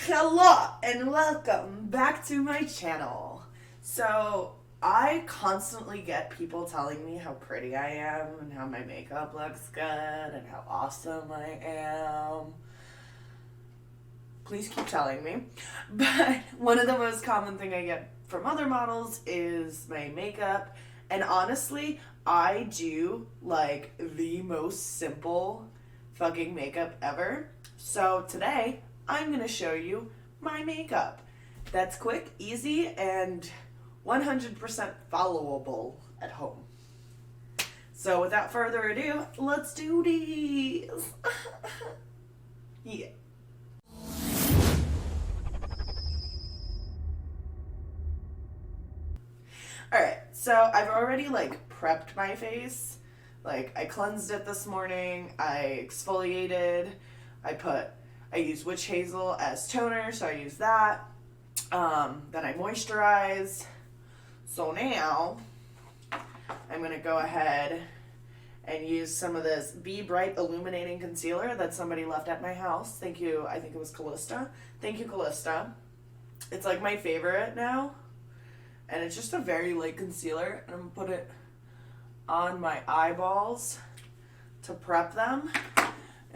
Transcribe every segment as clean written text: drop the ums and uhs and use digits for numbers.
Hello and welcome back to my channel. So I constantly get people telling me how pretty I am and how my makeup looks good and how awesome I am. Please keep telling me. But one of the most common thing I get from other models is my makeup. And honestly, I do like the most simple fucking makeup ever. So today I'm gonna show you my makeup. That's quick, easy, and 100% followable at home. So without further ado, let's do this. Yeah. Alright, so I've already prepped my face. I cleansed it this morning, I exfoliated, I used witch hazel as toner, so I use that. Then I moisturize. So now I'm gonna go ahead and use some of this Be Bright Illuminating Concealer that somebody left at my house. Thank you, I think it was Callista. Thank you, Callista. It's like my favorite now. And it's just a very light concealer. And I'm gonna put it on my eyeballs to prep them.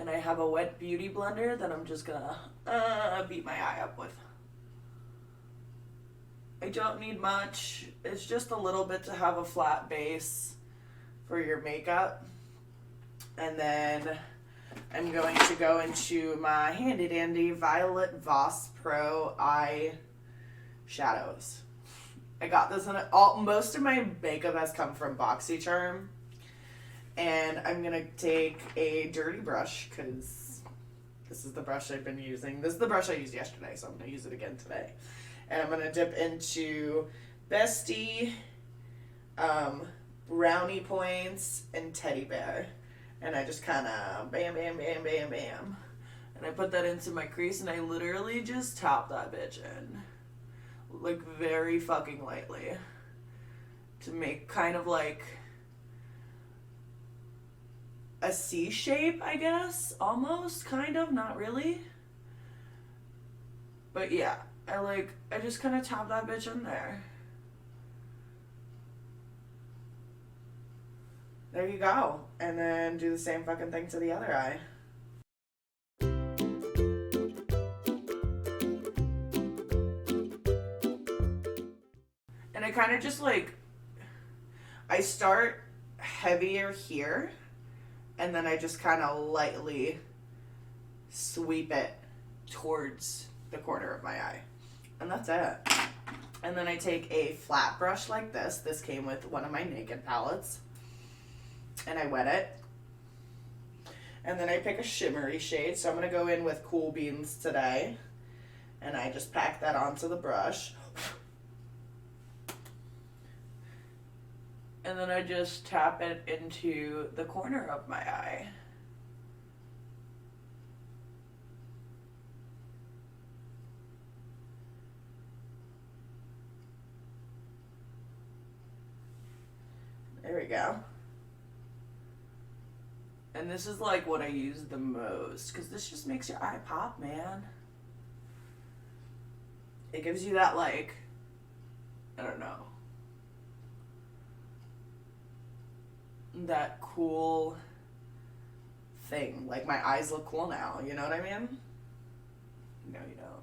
And I have a wet beauty blender that I'm just gonna beat my eye up with. I don't need much. It's just a little bit to have a flat base for your makeup. And then I'm going to go into my handy dandy Violet Voss Pro eye shadows. I got this in most of my makeup has come from BoxyCharm. And I'm going to take a dirty brush because this is the brush I've been using. This is the brush I used yesterday, so I'm going to use it again today. And I'm going to dip into Bestie, Brownie Points, and Teddy Bear. And I just kind of bam, bam, bam, bam, bam. And I put that into my crease and I literally just tap that bitch in. Very fucking lightly. To make kind of a C shape, I guess. Almost, kind of, not really. But yeah, I just kind of tap that bitch in there. There you go. And then do the same fucking thing to the other eye. And I kind of just I start heavier here. And then I just kind of lightly sweep it towards the corner of my eye. And that's it. And then I take a flat brush like this. This came with one of my Naked palettes. And I wet it. And then I pick a shimmery shade. So I'm going to go in with Cool Beans today. And I just pack that onto the brush. And then I just tap it into the corner of my eye. There we go. And this is what I use the most, because this just makes your eye pop, man. It gives you that I don't know, that cool thing. My eyes look cool now, you know what I mean? No, you don't.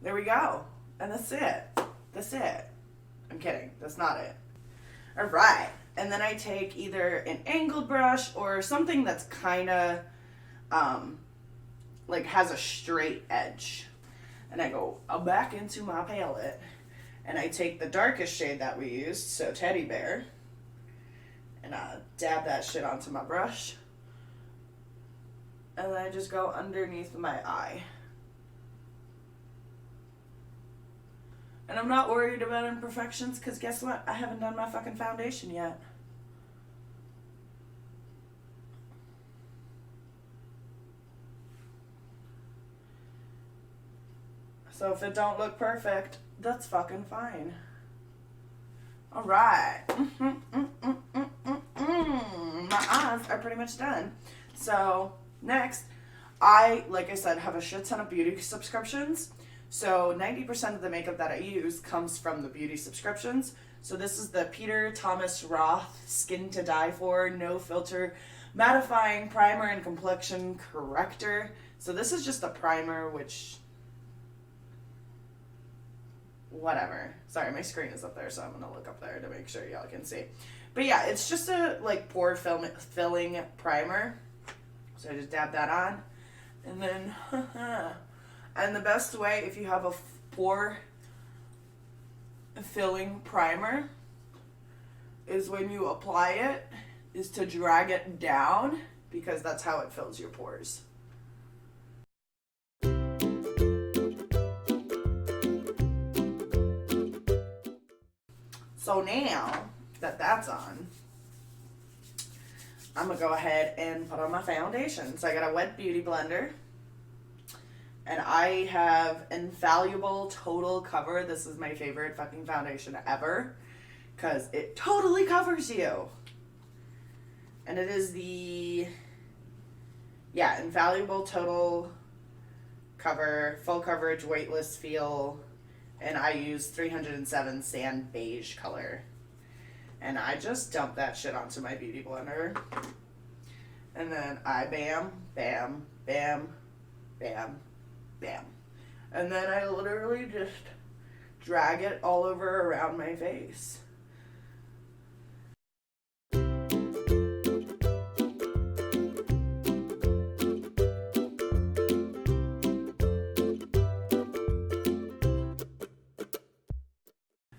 There we go. And that's it. That's it. I'm kidding. That's not it. Alright. And then I take either an angled brush or something that's kind of has a straight edge. And I go back into my palette. And I take the darkest shade that we used, so Teddy Bear, and I dab that shit onto my brush. And then I just go underneath my eye. And I'm not worried about imperfections, because guess what? I haven't done my fucking foundation yet. So if it don't look perfect, that's fucking fine. Alright. My eyes are pretty much done. So next, like I said, have a shit ton of beauty subscriptions. So 90% of the makeup that I use comes from the beauty subscriptions. So this is the Peter Thomas Roth Skin to Die For No Filter Mattifying Primer and Complexion Corrector. So this is just a primer, which, whatever. Sorry, my screen is up there, so I'm going to look up there to make sure y'all can see. But yeah, it's just a like pore filling primer. So I just dab that on. And then, and the best way, if you have a pore filling primer, is when you apply it, is to drag it down, because that's how it fills your pores. So now that that's on, I'm gonna go ahead and put on my foundation. So I got a wet beauty blender, and I have Infallible Total Cover. This is my favorite fucking foundation ever, because it totally covers you. And it is the, yeah, Infallible Total Cover, Full Coverage, Weightless Feel, and I use 307 Sand Beige color. And I just dump that shit onto my beauty blender. And then I bam, bam, bam, bam, bam. And then I literally just drag it all over around my face.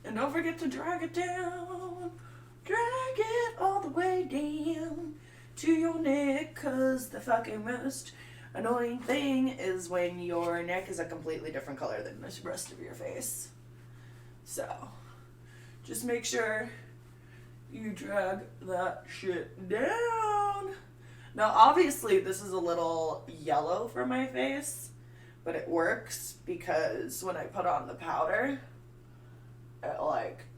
And don't forget to drag it down. Drag it all the way down to your neck, cause the fucking most annoying thing is when your neck is a completely different color than the rest of your face. So, just make sure you drag that shit down. Now, obviously, this is a little yellow for my face, but it works because when I put on the powder,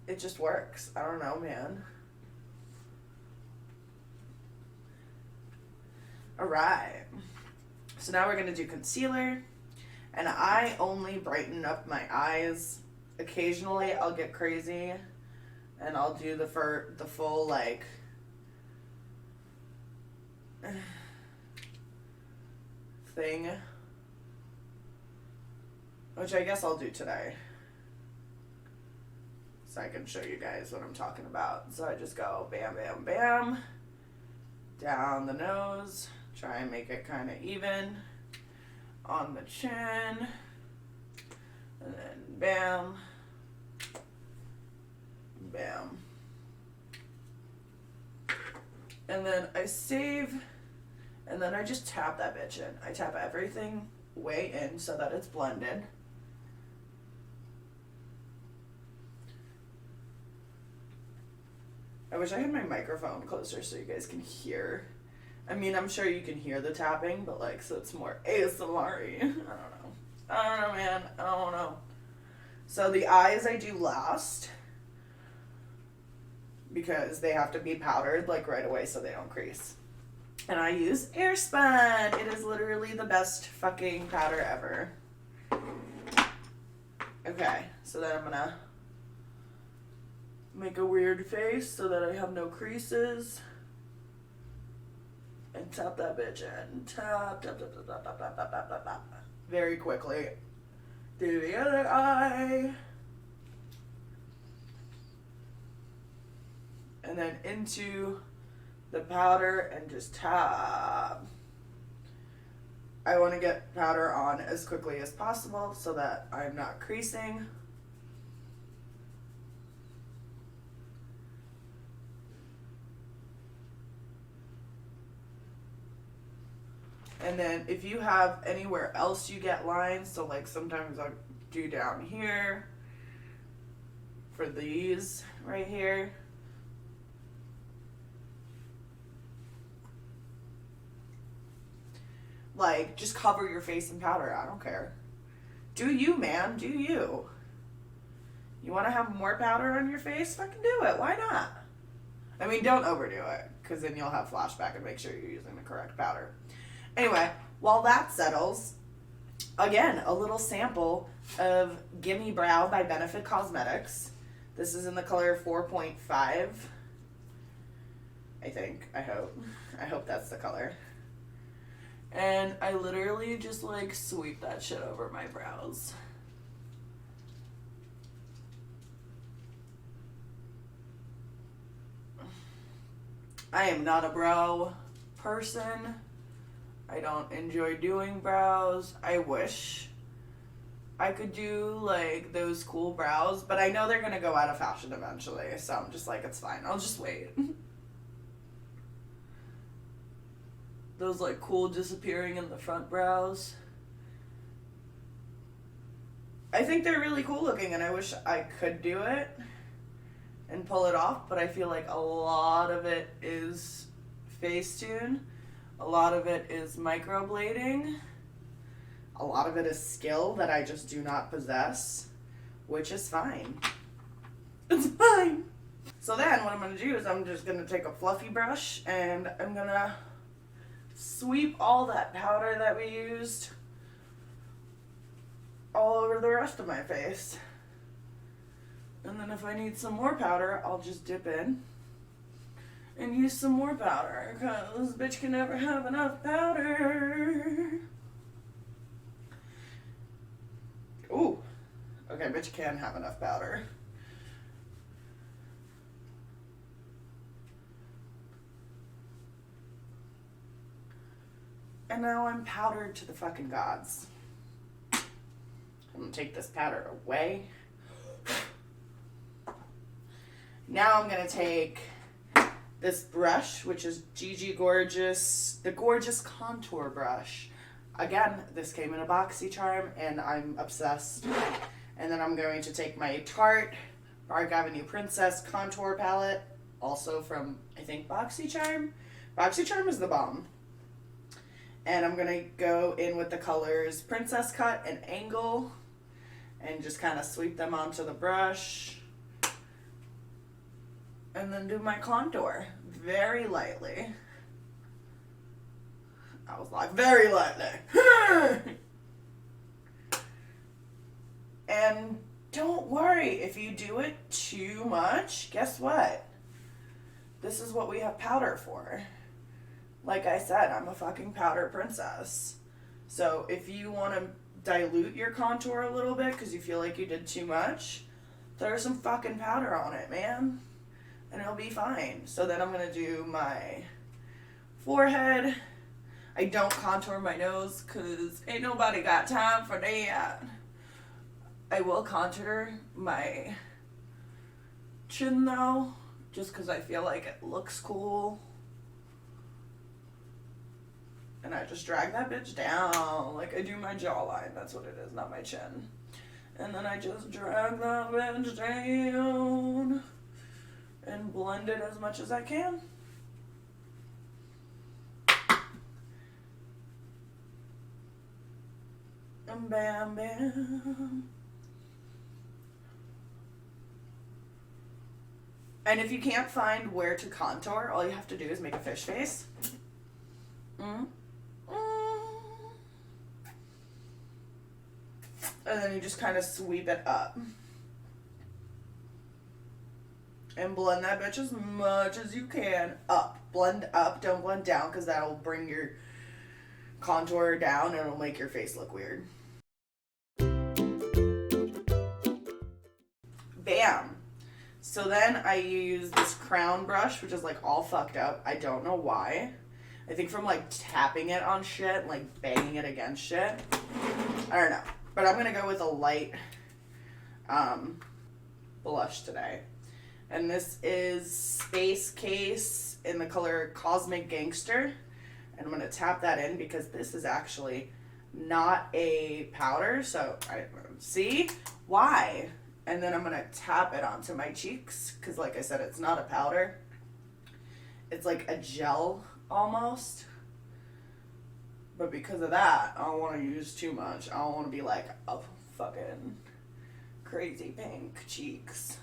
it just works. I don't know, man. Alright. So now we're going to do concealer. And I only brighten up my eyes. Occasionally I'll get crazy and I'll do the full, like, thing. Which I guess I'll do today. So I can show you guys what I'm talking about. So I just go bam, bam, bam. Down the nose. Try and make it kind of even. On the chin. And then bam. Bam. And then I save. And then I just tap that bitch in. I tap everything way in so that it's blended. I wish I had my microphone closer so you guys can hear. I mean, I'm sure you can hear the tapping, but like, so it's more ASMR-y. I don't know, man. I don't know. So the eyes I do last, because they have to be powdered like right away so they don't crease. And I use Airspun. It is literally the best fucking powder ever. Okay, so then I'm gonna make a weird face so that I have no creases. And tap that bitch in. Tap, tap, tap, tap, tap, tap, tap, tap, tap, tap, tap. Very quickly. Do the other eye. And then into the powder and just tap. I want to get powder on as quickly as possible so that I'm not creasing. And then if you have anywhere else you get lines, so like sometimes I'll do down here for these right here. Like, just cover your face in powder. I don't care. Do you, man. Do you. You want to have more powder on your face? Fucking do it. Why not? I mean, don't overdo it. because then you'll have flashback and make sure you're using the correct powder. Anyway, while that settles, again, a little sample of Gimme Brow by Benefit Cosmetics. This is in the color 4.5. I think. I hope. I hope that's the color. And I literally just like sweep that shit over my brows. I am not a brow person. I don't enjoy doing brows. I wish I could do like those cool brows, but I know they're gonna go out of fashion eventually, so I'm just like, it's fine. I'll just wait. Those like cool disappearing in the front brows. I think they're really cool looking, and I wish I could do it and pull it off, but I feel like a lot of it is Facetune. A lot of it is microblading. A lot of it is skill that I just do not possess, which is fine. It's fine. So then what I'm going to do is I'm just going to take a fluffy brush and I'm going to sweep all that powder that we used all over the rest of my face. And then if I need some more powder, I'll just dip in and use some more powder, because bitch can never have enough powder. Ooh. Okay, bitch can have enough powder. And now I'm powdered to the fucking gods. I'm gonna take this powder away. Now I'm gonna take this brush, which is Gigi Gorgeous, the Gorgeous Contour Brush. Again, this came in a BoxyCharm, and I'm obsessed. And then I'm going to take my Tarte Park Avenue Princess Contour Palette, also from, I think, BoxyCharm. BoxyCharm is the bomb. And I'm going to go in with the colors Princess Cut and Angle, and just kind of sweep them onto the brush. And then do my contour very lightly. I was like, very lightly. And don't worry if you do it too much. Guess what? This is what we have powder for. Like I said, I'm a fucking powder princess. So if you want to dilute your contour a little bit because you feel like you did too much, throw some fucking powder on it, man. And it'll be fine. So then I'm going to do my forehead. I don't contour my nose because ain't nobody got time for that. I will contour my chin though, just because I feel like it looks cool. And I just drag that bitch down like I do my jawline. That's what it is, not my chin. And then I just drag that bitch down and blend it as much as I can. And bam, bam. And if you can't find where to contour, all you have to do is make a fish face. And then you just kind of sweep it up. And blend that bitch as much as you can up. Blend up, don't blend down, because that'll bring your contour down and it'll make your face look weird. Bam. So then I use this crown brush, which is like all fucked up. I don't know why. I think from like tapping it on shit and like banging it against shit. I don't know. But I'm going to go with a light blush today. And this is Space Case in the color Cosmic Gangster. And I'm going to tap that in because this is actually not a powder. So, see? Why? And then I'm going to tap it onto my cheeks because, like I said, it's not a powder. It's like a gel almost. But because of that, I don't want to use too much. I don't want to be like a fucking crazy pink cheeks.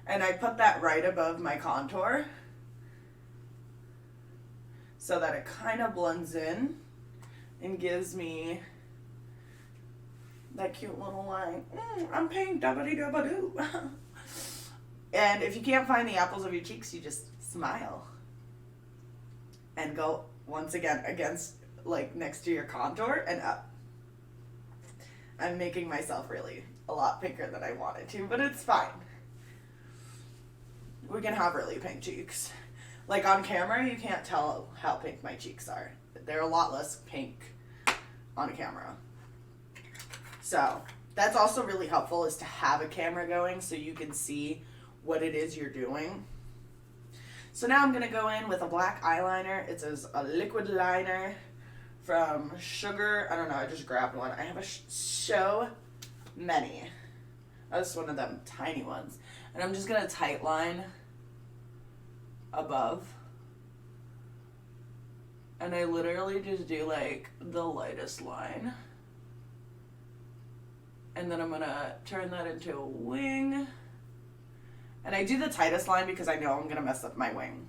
And I put that right above my contour so that it kind of blends in and gives me that cute little line. I'm pink, da-ba-dee-da-ba-doo. And if you can't find the apples of your cheeks, you just smile. And go, once again, against, like, next to your contour and up. I'm making myself really a lot pinker than I wanted to, but it's fine. We can have really pink cheeks. Like, on camera, you can't tell how pink my cheeks are. They're a lot less pink on camera. So, that's also really helpful, is to have a camera going so you can see what it is you're doing. So now I'm going to go in with a black eyeliner. It's a liquid liner from Sugar. I don't know, I just grabbed one. I have so many. That's one of them tiny ones. And I'm just going to tight line above. And I literally just do like the lightest line. And then I'm going to turn that into a wing. And I do the tightest line because I know I'm going to mess up my wing.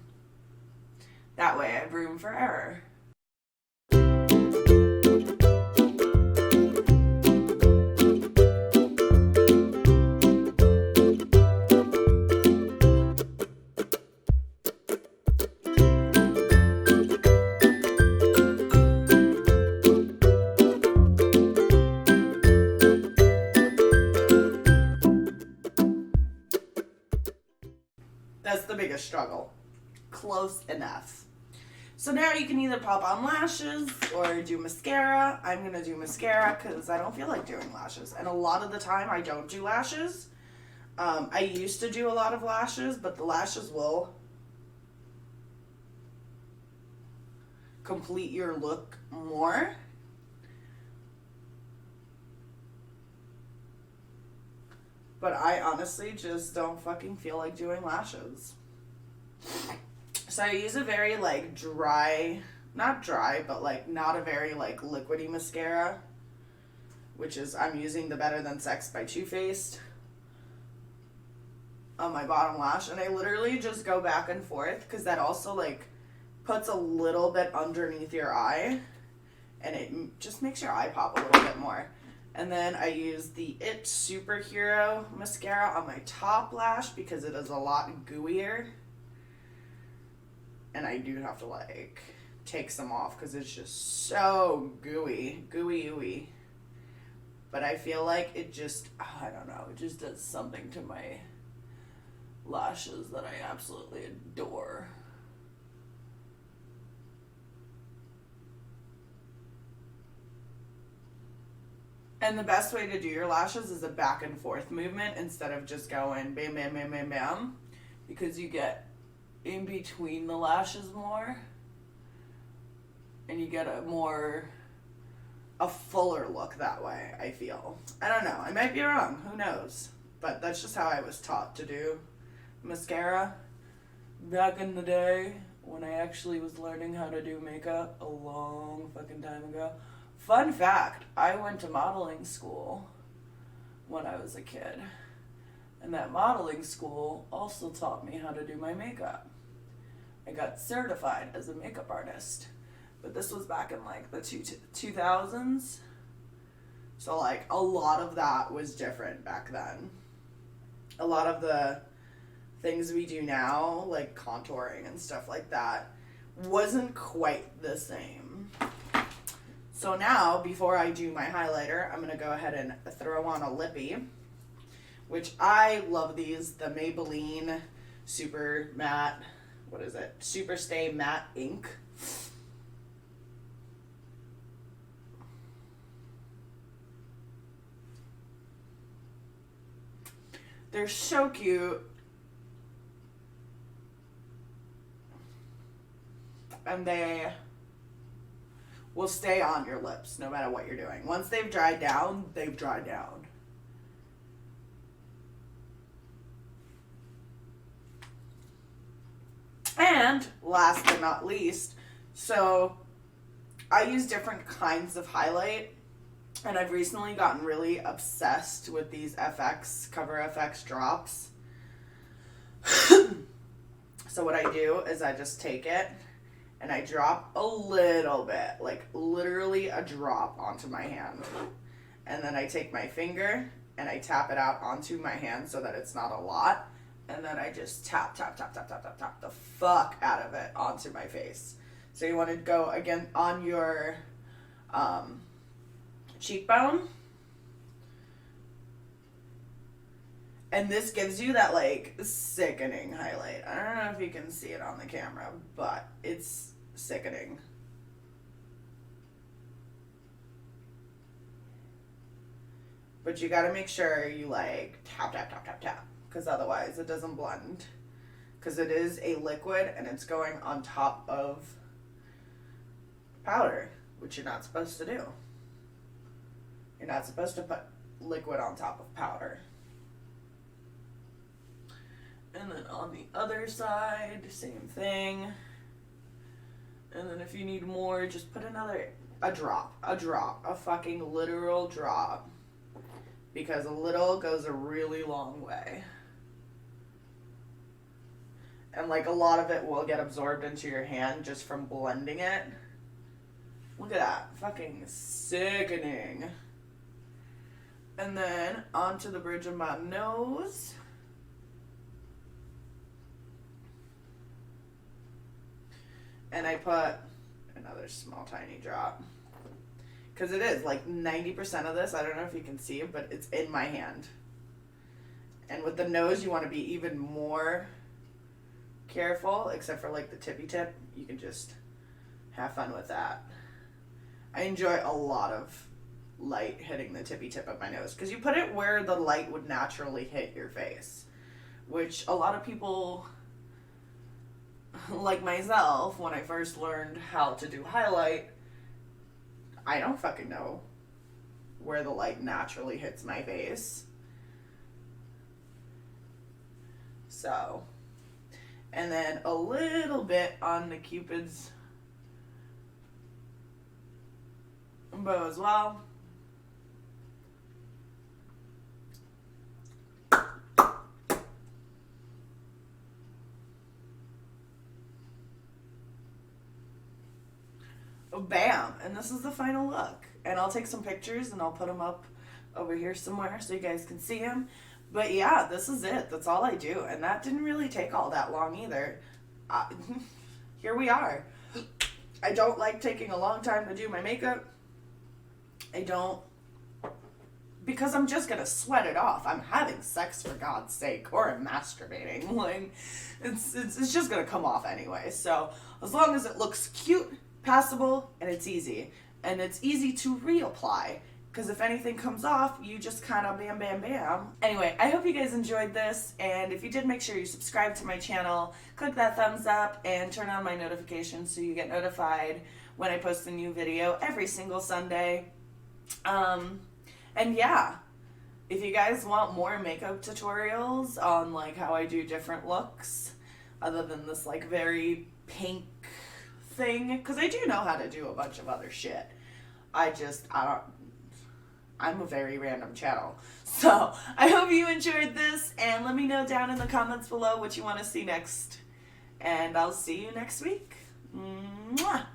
That way I have room for error. That's the biggest struggle. Close enough. So now you can either pop on lashes or do mascara. I'm going to do mascara because I don't feel like doing lashes. And a lot of the time I don't do lashes. I used to do a lot of lashes, but the lashes will complete your look more. But I honestly just don't fucking feel like doing lashes. So I use a very like dry, not dry, but like not a very like liquidy mascara, which is, I'm using the Better Than Sex by Too Faced on my bottom lash. And I literally just go back and forth because that also like puts a little bit underneath your eye and it just makes your eye pop a little bit more. And then I use the It Superhero mascara on my top lash because it is a lot gooier. And I do have to like take some off because it's just so gooey. But I feel like it just, I don't know, it just does something to my lashes that I absolutely adore. And the best way to do your lashes is a back and forth movement instead of just going bam, bam, bam, bam, bam. Because you get in between the lashes more. And you get a fuller look that way, I feel. I don't know. I might be wrong. Who knows? But that's just how I was taught to do mascara back in the day when I actually was learning how to do makeup a long fucking time ago. Fun fact, I went to modeling school when I was a kid. And that modeling school also taught me how to do my makeup. I got certified as a makeup artist. But this was back in like the 2000s. So like a lot of that was different back then. A lot of the things we do now, like contouring and stuff like that, wasn't quite the same. So now, before I do my highlighter, I'm going to go ahead and throw on a lippy, which I love these, the Maybelline Super Matte, Super Stay Matte Ink. They're so cute. And they will stay on your lips no matter what you're doing. Once they've dried down, they've dried down. And last but not least, so I use different kinds of highlight, and I've recently gotten really obsessed with these FX, Cover FX drops. So what I do is I just take it and I drop a little bit, like literally a drop onto my hand. And then I take my finger and I tap it out onto my hand so that it's not a lot. And then I just tap the fuck out of it onto my face. So you want to go again on your cheekbone. And this gives you that like sickening highlight. I don't know if you can see it on the camera, but it's sickening. But you gotta make sure you like tap, because otherwise it doesn't blend. Because it is a liquid and it's going on top of powder, which you're not supposed to do. You're not supposed to put liquid on top of powder. And then on the other side, same thing. And then if you need more, just put a drop, a fucking literal drop. Because a little goes a really long way. And like a lot of it will get absorbed into your hand just from blending it. Look at that, fucking sickening. And then onto the bridge of my nose. And I put another small tiny drop. Because it is like 90% of this, I don't know if you can see it, but it's in my hand. And with the nose, you want to be even more careful, except for like the tippy tip. You can just have fun with that. I enjoy a lot of light hitting the tippy tip of my nose. Because you put it where the light would naturally hit your face. Which a lot of people, like myself, when I first learned how to do highlight, I don't fucking know where the light naturally hits my face. So, and then a little bit on the Cupid's bow as well. Bam, and this is the final look. And I'll take some pictures and I'll put them up over here somewhere so you guys can see them. But yeah, this is it. That's all I do. And that didn't really take all that long either. Here we are. I don't like taking a long time to do my makeup. I don't, because I'm just gonna sweat it off. I'm having sex, for God's sake, or I'm masturbating. Like, it's just gonna come off anyway. So as long as it looks cute, passable, and it's easy. And it's easy to reapply, because if anything comes off, you just kind of bam, bam, bam. Anyway, I hope you guys enjoyed this, and if you did, make sure you subscribe to my channel, click that thumbs up, and turn on my notifications so you get notified when I post a new video every single Sunday. And yeah, if you guys want more makeup tutorials on like how I do different looks, other than this like very pink thing, because I do know how to do a bunch of other shit. I'm a very random channel. So I hope you enjoyed this, and let me know down in the comments below what you want to see next. And I'll see you next week. Mwah!